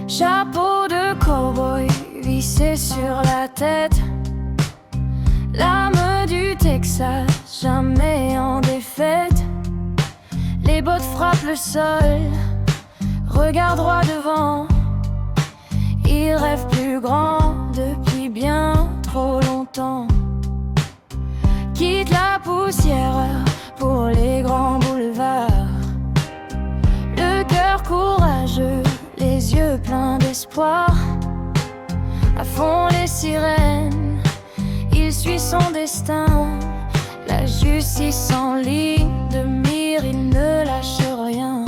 Chapeau de cow-boy vissé sur la tête, l'âme du Texas, jamais en défaite. Les bottes frappent le sol, regard droit devant. Il rêve plus grand depuis bien trop longtemps. Quitte la poussière pour les grands boulevards. Le cœur courageux, les yeux pleins d'espoir. À fond les sirènes, il suit son destin. La justice en ligne de mire, il ne lâche rien.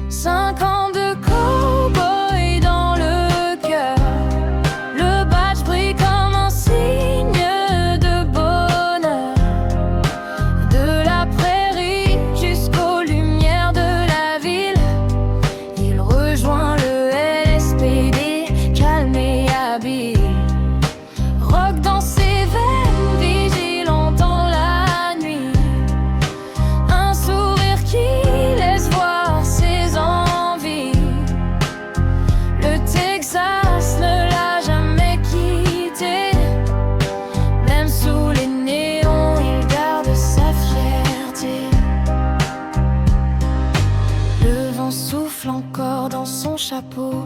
5 ans de cow-boy dans le cœur. Le badge brille comme un signe de bonheur. De la prairie jusqu'aux lumières de la ville, il rejoint le LSPD, calme et habile. Rock dans ses veines, vigilant dans la nuit. Un sourire qui laisse voir ses envies. Le Texas ne l'a jamais quitté. Même sous les néons, il garde sa fierté. Le vent souffle encore dans son chapeau,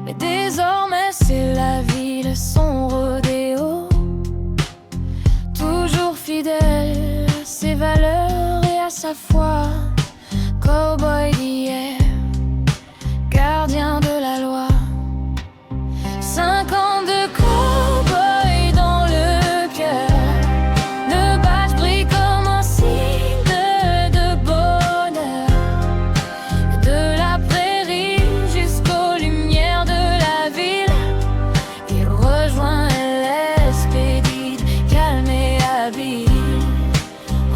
mais désormais c'est la ville, son rodéo. Toujours fidèle à ses valeurs et à sa foi. Cowboy d'hier, gardien de la loi. 5 ans de cowboy dans le cœur. Le badge brille comme un signe de bonheur. De la prairie jusqu'aux lumières de la ville, il rejoint l'esprit calme et habile.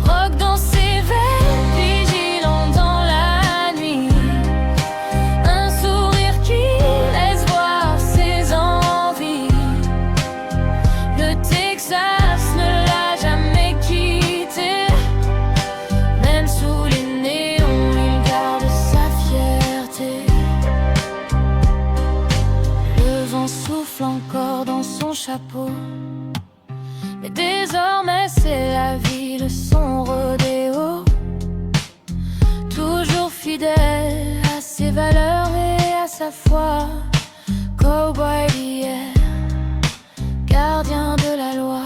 Rock dans ses veines, vigilant dans la nuit. Un sourire qui laisse voir ses envies. Le Texas ne l'a jamais quitté. Même sous les néons, il garde sa fierté. Le vent souffle encore dans son chapeau, mais désormais c'est la ville, son rodéo. Toujours fidèle à ses valeurs et à sa foi. Cowboy d'hier, gardien de la loi.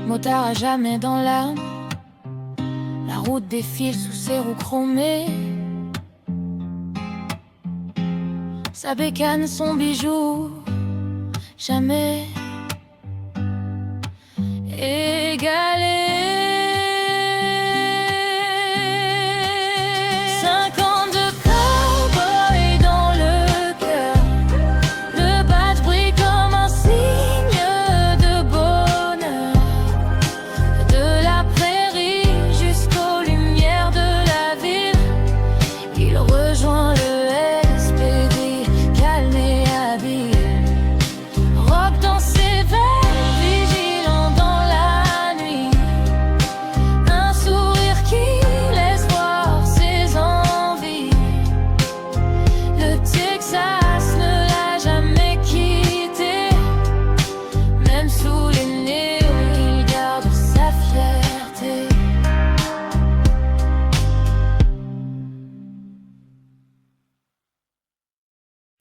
Motard à jamais dans l'âme, la route défile sous ses roues chromées. Sa bécane, son bijou, jamais égal.